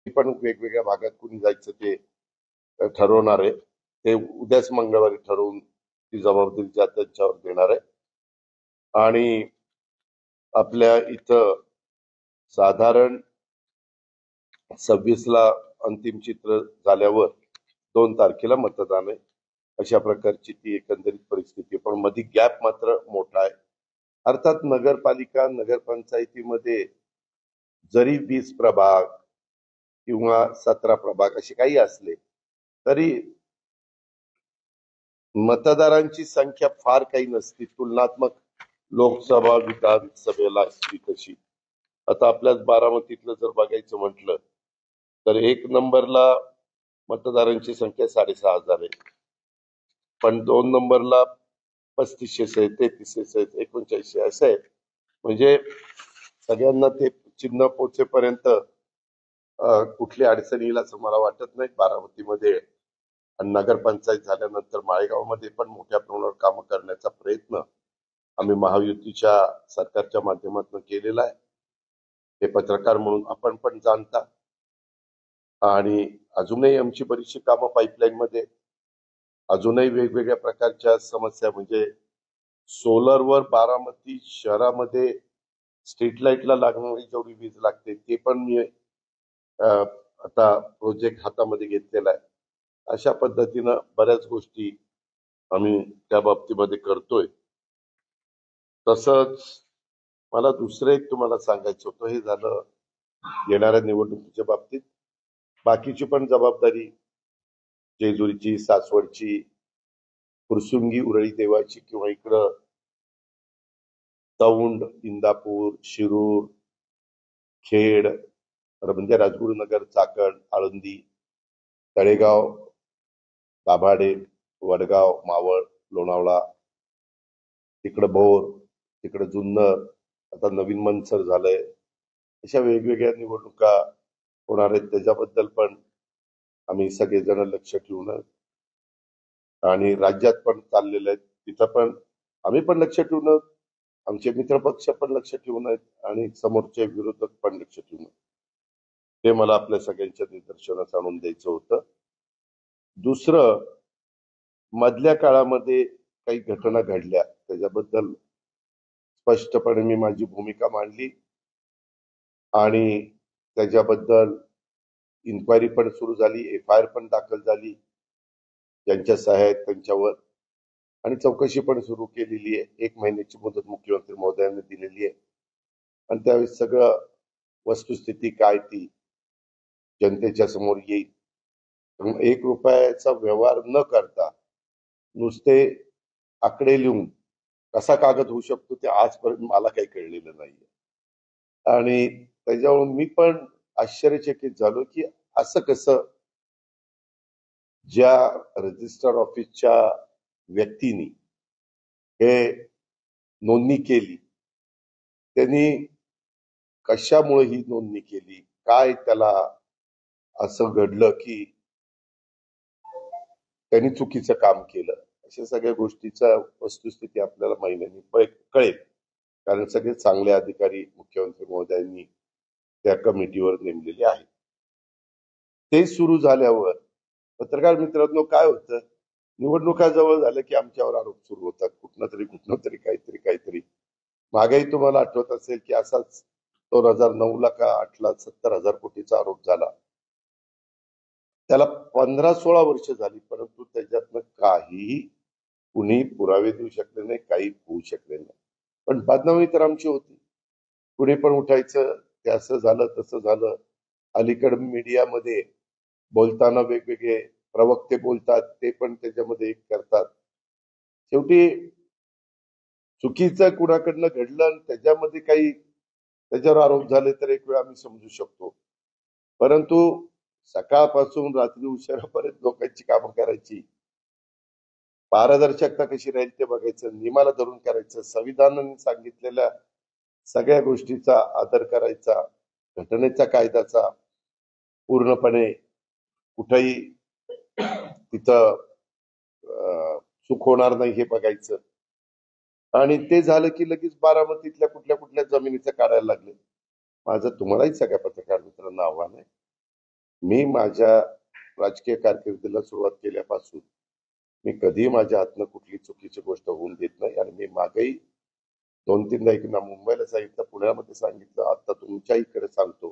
पण वेगवेगळ्या भागात कुणी जायचं ते ठरवणार आहे. ते उद्याच मंगळवारी ठरवून ती जबाबदारी त्यांच्यावर देणार आहे. आणि आपल्या इथं साधारण 26ला अंतिम चित्र झाल्यावर 2 तारखेला मतदान आहे. अशा प्रकारची ती एकंदरीत परिस्थिती, पण मध्ये गॅप मात्र मोठा आहे. अर्थात नगरपालिका नगरपंचायतीमध्ये जरी 20 प्रभाग किंवा 17 प्रभाग असे काही असले तरी मतदारांची संख्या फार काही नसती तुलनात्मक लोकसभा विधानसभेला असली तशी. आता आपल्याच बारामतीतलं जर बघायचं म्हटलं तर 1 नंबरला मतदारांची संख्या 6,500 आहे, पण 2 नंबरला 3500 आहेत, 3300 आहेत, 3900 असं आहे. म्हणजे सगळ्यांना ते चिन्ह पोचेपर्यंत कुठली अडचण येईल असं मला वाटत नाही बारामतीमध्ये. आणि नगरपंचायत झाल्यानंतर माळेगावमध्ये पण मोठ्या प्रमाणावर कामं करण्याचा प्रयत्न आम्ही महायुतीच्या सरकारच्या माध्यमातून केलेला आहे. हे पत्रकार म्हणून आपण पण जाणता. आणि अजूनही आमची बरीचशी कामं पाईपलाईन मध्ये, अजूनही वेगवेगळ्या प्रकारच्या समस्या, म्हणजे सोलरवर बारामती शहरामध्ये स्ट्रीट लाईटला लागणारी जेवढी वीज लागते ते पण मी आता प्रोजेक्ट हातामध्ये घेतलेला आहे. अशा पद्धतीनं बऱ्याच गोष्टी आम्ही त्या बाबतीमध्ये करतोय. तसंच मला दुसरं एक तुम्हाला सांगायचं होतं, हे झालं येणाऱ्या निवडणुकीच्या बाबतीत. बाकीची पण जबाबदारी जेजुरीची, सासवडची, फुरसुंगी उरळी देवाची किंवा इकडं दौंड, इंदापूर, शिरूर, खेड, म्हणजे राजगुरुनगर, चाकण, आळंदी, तळेगाव, दाभाडे, वडगाव, मावळ, लोणावळा, तिकडं भोर, तिकडं जुन्नर, आता नवीन मनसर झालंय. अशा वेगवेगळ्या निवडणुका होणार आहेत, त्याच्याबद्दल पण आम्ही सगळेजण लक्ष ठेवून, आणि राज्यात पण चाललेलं आहे तिथं पण आम्ही पण लक्ष ठेवून, आमचे मित्रपक्ष पण लक्ष ठेवून आहेत आणि समोरचे विरोधक पण लक्ष ठेवून. ते मला आपल्या सगळ्यांच्या निदर्शनास आणून द्यायचं होतं. दुसरं, मधल्या काळामध्ये काही घटना घडल्या त्याच्याबद्दल स्पष्टपणे मी माझी भूमिका मांडली आणि त्याच्याबद्दल इन्क्वायरी पण सुरू झाली, FIR पण दाखल झाली ज्यांच्या सह्या आहेत त्यांच्यावर, आणि चौकशी पण सुरू केलेली आहे. 1 महिन्याची मुदत मुख्यमंत्री महोदयांनी दिलेली आहे आणि त्यावेळेस सगळं वस्तुस्थिती काय ती जनतेच्या समोर येईल. 1 रुपयाचा व्यवहार न करता नुसते आकडे लिहून कसा कागद होऊ शकतो ते आजपर्यंत मला काही कळलेलं नाहीये. आणि त्याच्यावरून मी पण आश्चर्यचकित झालो की असं कसं, ज्या रजिस्टर ऑफिसच्या व्यक्तींनी हे नोंदणी केली त्यांनी कशामुळे ही नोंदणी केली, काय त्याला असं घडलं की त्यांनी चुकीचं काम केलं, अशा सगळ्या गोष्टीचा वस्तुस्थिती आपल्याला महिन्यांनी कळेल. कारण सगळे चांगले अधिकारी मुख्यमंत्री महोदयांनी त्या कमिटीवर नेमलेले आहेत. ते सुरू झाल्यावर पत्रकार मित्रांनो काय होतं, निवडणुका जवळ झाल्या की आमच्यावर आरोप सुरू होतात, कुठनं तरी काहीतरी. मागेही तुम्हाला आठवत असेल की असाच 2009ला का 8ला 70,000 कोटीचा आरोप झाला. त्याला 15-16 वर्ष झाली, परंतु त्याच्यातनं काहीही कुणी पुरावे देऊ शकले नाही, काही होऊ शकले नाही. पण बदनामी तर आमची होती. कुणी पण उठायचं, ते असं झालं तसं झालं. अलीकड मीडियामध्ये बोलताना वेगवेगळे प्रवक्ते बोलतात, ते पण त्याच्यामध्ये एक करतात. शेवटी चुकीचं कुणाकडनं घडलं आणि त्याच्यामध्ये काही त्याच्यावर आरोप झाले तर एक वेळ आम्ही समजू शकतो, परंतु सकाळपासून रात्री उशिरापर्यंत लोकांची कामं करायची, पारदर्शकता कशी राहील ते बघायचं, नियमाला धरून करायचं, संविधानाने सांगितलेल्या सगळ्या गोष्टीचा आदर करायचा, घटनेचा कायद्याचा पूर्णपणे कुठेही तिथं चूक होणार नाही हे बघायचं. आणि ते झालं की लगेच बारामतीतल्या कुठल्या कुठल्या जमिनीचं काढायला लागले. माझं तुम्हालाही सगळ्या पत्रकार मित्रांना आव्हान आहे, मी माझ्या राजकीय कारकिर्दीला सुरुवात केल्यापासून मी कधीही माझ्या हातनं कुठली चुकीची गोष्ट होऊन देत नाही आणि मी मागेही 2-3दा एकदा मुंबईला सांगितलं, पुण्यामध्ये सांगितलं, आता तुमच्या इकडे सांगतो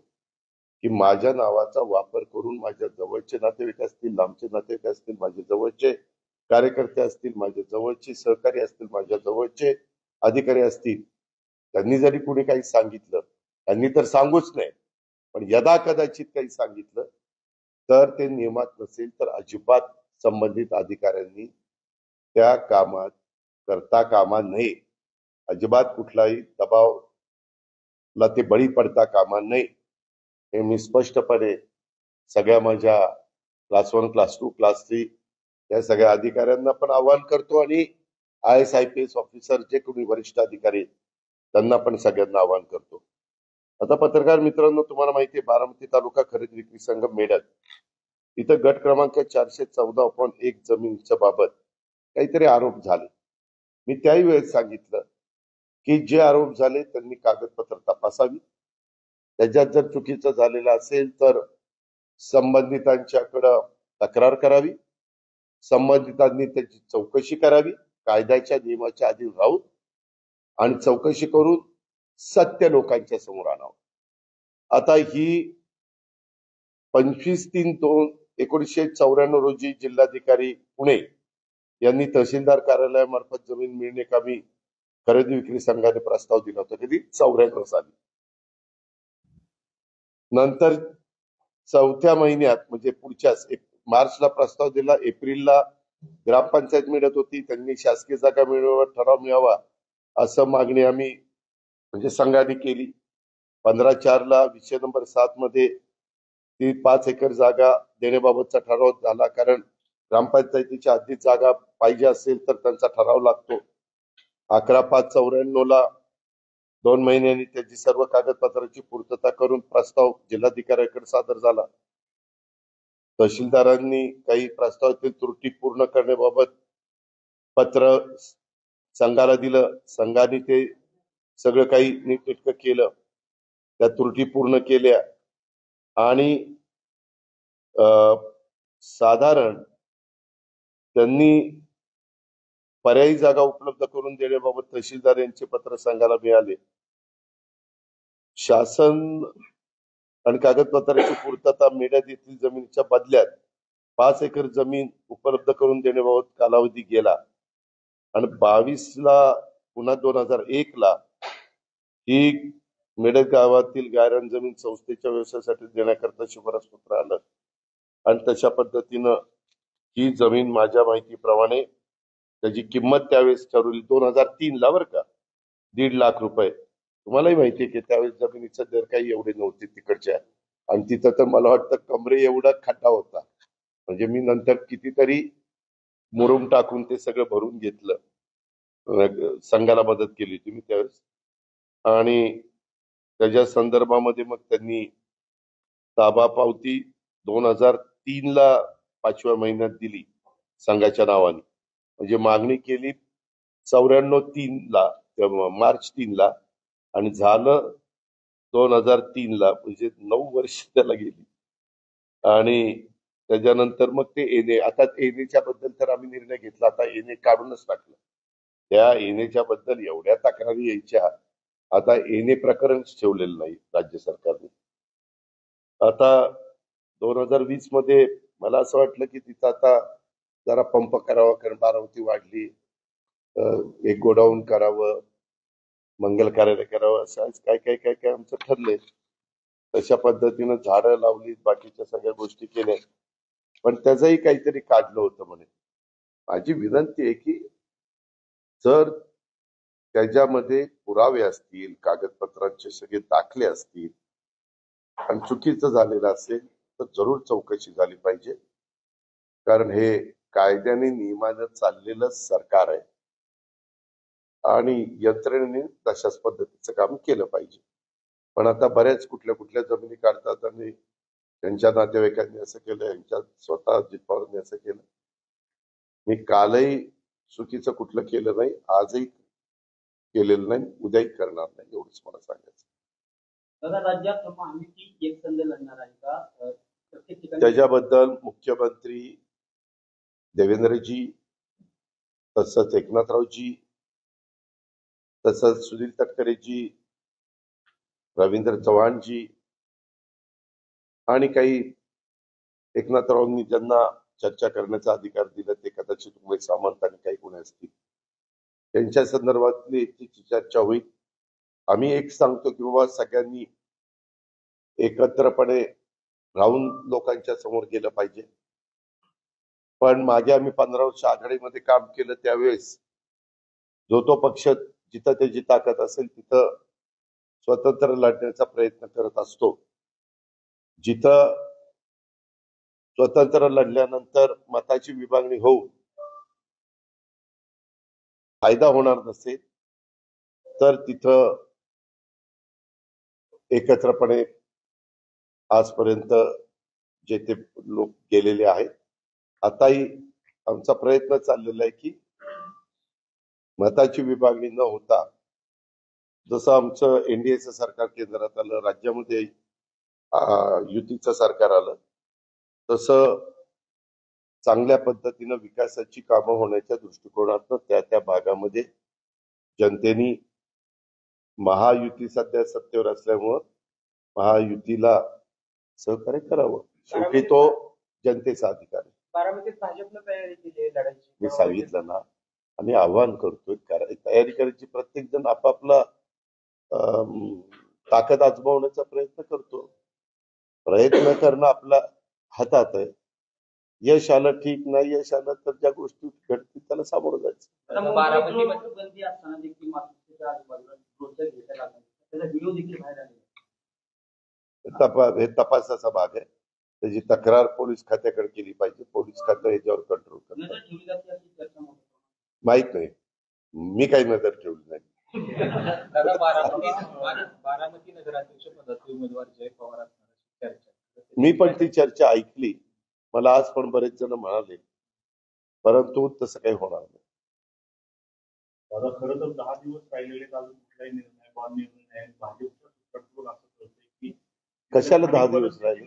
की माझ्या नावाचा वापर करून माझ्या जवळचे नातेवाईक असतील, लांबचे नातेवाईक असतील, माझे जवळचे कार्यकर्ते असतील, माझे जवळचे सहकारी असतील, माझ्या जवळचे अधिकारी असतील, त्यांनी जरी कुणी काही सांगितलं, त्यांनी तर सांगूच नाही, पण यदा कदाचित काही सांगितलं तर ते नियमात नसेल तर अजिबात संबंधित अधिकाऱ्यांनी त्या कामात करता कामा नये. अजिबात कुठलाही दबावला ते बळी पडता कामा नये हे मी स्पष्टपणे सगळ्या माझ्या क्लास 1, क्लास 2, क्लास 3 या सगळ्या अधिकाऱ्यांना पण आवाहन करतो आणि IAS ऑफिसर जे कोणी वरिष्ठ अधिकारी त्यांना पण सगळ्यांना आवाहन करतो. आता पत्रकार मित्रांनो, तुम्हाला माहिती आहे बारामती तालुका खरेदी विक्री संघ मेडक इथं गट क्रमांक 414/1 जमिनीच्या बाबत काहीतरी आरोप झाले. मी त्याही वेळेस सांगितलं की जे आरोप झाले त्यांनी कागदपत्र तपासावी, त्याच्यात जर चुकीचं झालेलं असेल तर संबंधितांच्याकडं तक्रार करावी, संबंधितांनी त्याची चौकशी करावी कायद्याच्या नियमाच्या अधीन राहून आणि चौकशी करून सत्य लोकांच्या समोर आणावं. आता ही 25/3/1994 रोजी जिल्हाधिकारी पुणे यांनी तहसीलदार कार्यालयामार्फत जमीन मिळणे कामी खरेदी विक्री संघाने प्रस्ताव दिला होता. कधी 94 साली. नंतर 4थ्या महिन्यात म्हणजे पुढच्याच मार्चला प्रस्ताव दिला, एप्रिलला ग्रामपंचायत मिळत होती, त्यांनी शासकीय जागा मिळवावा, ठराव मिळावा असं मागणी आम्ही म्हणजे संघाने केली. 15/4ला विषय नंबर 7 मध्ये ती 5 एकर जागा देण्याबाबतचा ठराव झाला, कारण ग्रामपंचायतीच्या हद्दीत जागा पाहिजे असेल तर त्यांचा ठराव लागतो. 11/5/94ला 2 महिन्यांनी त्याची सर्व कागदपत्रांची पूर्तता करून प्रस्ताव जिल्हाधिकाऱ्याकडे सादर झाला. तहसीलदारांनी काही प्रस्तावातील त्रुटी पूर्ण करण्याबाबत पत्र संघाला दिलं. संघाने ते सगळं काही नीटनेटकं केलं, त्या त्रुटी पूर्ण केल्या आणि साधारण त्यांनी पर्यायी जागा उपलब्ध करून देण्याबाबत तहसीलदार यांचे पत्र संघाला मिळाले. शासन आणि कागदपत्रांची पूर्तता मेढ्यात येथील जमिनीच्या बदल्यात 5 एकर जमीन उपलब्ध करून देण्याबाबत कालावधी गेला आणि 22ला पुन्हा 2001ला ही मेढत गावातील गायरान जमीन संस्थेच्या व्यवसायासाठी देण्याकरता शिफारस पत्र आलं आणि तशा पद्धतीनं ही जमीन माझ्या माहितीप्रमाणे त्याची किंमत त्यावेळेस ठरवली 2003ला बरं का, 1.5 लाख रुपये. तुम्हालाही माहिती आहे की त्यावेळेस जमिनीचा दर काही एवढे नव्हते तिकडच्या, आणि तिथं तर मला वाटतं कमरे एवढा खड्डा होता. म्हणजे मी नंतर कितीतरी मुरुम टाकून ते सगळं भरून घेतलं, संघाला मदत केली होती मी त्यावेळेस. आणि त्याच्या संदर्भामध्ये मग त्यांनी ताबा पावती 2003ला 5व्या महिन्यात दिली संघाच्या नावाने. म्हणजे मागणी केली 94/3ला, मार्च 3ला, आणि झालं 2003ला, म्हणजे 9 वर्ष त्याला गेली. आणि त्याच्यानंतर मग ते एनए, आता एनएच्या बद्दल तर आम्ही निर्णय घेतला, आता एनए काढूनच टाकलं. त्या एनएच्या बद्दल एवढ्या तक्रारी यायच्या, आता एनए प्रकरणच ठेवलेलं नाही राज्य सरकारने. आता 2020 मध्ये मला असं वाटलं की तिथं आता जरा पंप करावा, कारण बारामती वाढली, एक गोडाऊन करावं, मंगल कार्यालय करावं, असं काय काय काय काय आमचं ठरलंय. तशा पद्धतीनं झाडं लावली, बाकीच्या सगळ्या गोष्टी केल्या, पण त्याचंही काहीतरी काढलं होतं म्हणे. माझी विनंती आहे की जर त्याच्यामध्ये पुरावे असतील, कागदपत्रांचे सगळे दाखले असतील आणि चुकीचं झालेलं असेल तर जरूर चौकशी झाली पाहिजे, कारण हे कायद्याने नियमानं चाललेलं सरकार आहे आणि यंत्रणेने तशाच पद्धतीचं काम केलं पाहिजे. पण आता बऱ्याच कुठल्या कुठल्या जमिनी काढतात आणि त्यांच्या नातेवाईकांनी असं केलं, यांच्या स्वतः अजित पवारांनी असं केलं. मी कालही चुकीचं कुठलं केलं नाही, आजही केलेलं नाही, उद्याही करणार नाही, एवढंच मला सांगायचं. दादा, राज्यात महायुती एकसंध लढणार आहे का? प्रत्येक त्याच्याबद्दल मुख्यमंत्री देवेंद्रजी, तसंच एकनाथरावजी, तसंच सुनील तटकरेजी, रवींद्र चव्हाणजी आणि काही एकनाथरावांनी ज्यांना चर्चा करण्याचा अधिकार दिला ते कदाचित उमेश सामंत आणि काही कोणी असतील, त्यांच्या संदर्भातली याची चर्चा होईल. आम्ही एक सांगतो की बाबा सगळ्यांनी एकत्रपणे राहून लोकांच्या समोर गेलं पाहिजे. पण मागे आम्ही 15 वर्ष आघाडीमध्ये काम केलं त्यावेळेस जो तो पक्ष जिथं त्याची ताकद असेल तिथं स्वतंत्र लढण्याचा प्रयत्न करत असतो. जिथं स्वतंत्र लढल्यानंतर मताची विभागणी होऊन फायदा होणार नसेल तर तिथं एकत्रपणे आजपर्यंत जे ते लोक गेलेले आहेत. आताही आमचा प्रयत्न चाललेला आहे की मताची विभागणी न होता जसं आमचं एनडीएचं सरकार केंद्रात आलं, राज्यामध्ये युतीचं सरकार आलं, तसं चांगल्या पद्धतीनं विकासाची कामं होण्याच्या दृष्टिकोनातून त्या त्या भागामध्ये जनतेने महायुती सध्या सत्तेवर असल्यामुळं महायुतीला सहकार्य करावं. शेवटी तो जनतेचा अधिकार आहे. बारामतीत भाजपनं तयारी केली आहे लढायची. मी सांगितलं ना, आम्ही आव्हान करतोय तयारी करायची. प्रत्येक जण आपापला ताकद आजमावण्याचा प्रयत्न करतो. प्रयत्न करणं आपल्या हातात आहे. यश आलं ठीक, नाही यश आलं तर ज्या गोष्टी घडतील त्याला सामोरं जायचं. बारामतीमध्ये बंदी असताना देखील मातृत्वाच्या आजूबाजूला प्रोत्साहन घेतला जातो, त्याचा व्हिडिओ देखील बाहेर आले. हे तपासाचा भाग आहे. त्याची तक्रार पोलीस खात्याकडे केली पाहिजे. पोलीस खातं याच्यावर कंट्रोल करतं. माहित नाही, मी काही नजर ठेवली नाही. बारामती नगराध्यक्ष पदाचे उमेदवार जय पवार असणार चर्चा, मी पण ती चर्चा ऐकली. मला आज पण बरेच जण म्हणाले, परंतु तसं काही होणार नाही. दादा, खरं तर 10 दिवस राहिलेले अजून कुठलाही निर्णय भाजपचा कंट्रोल असं करतोय की कशाला 10 दिवस राहिले?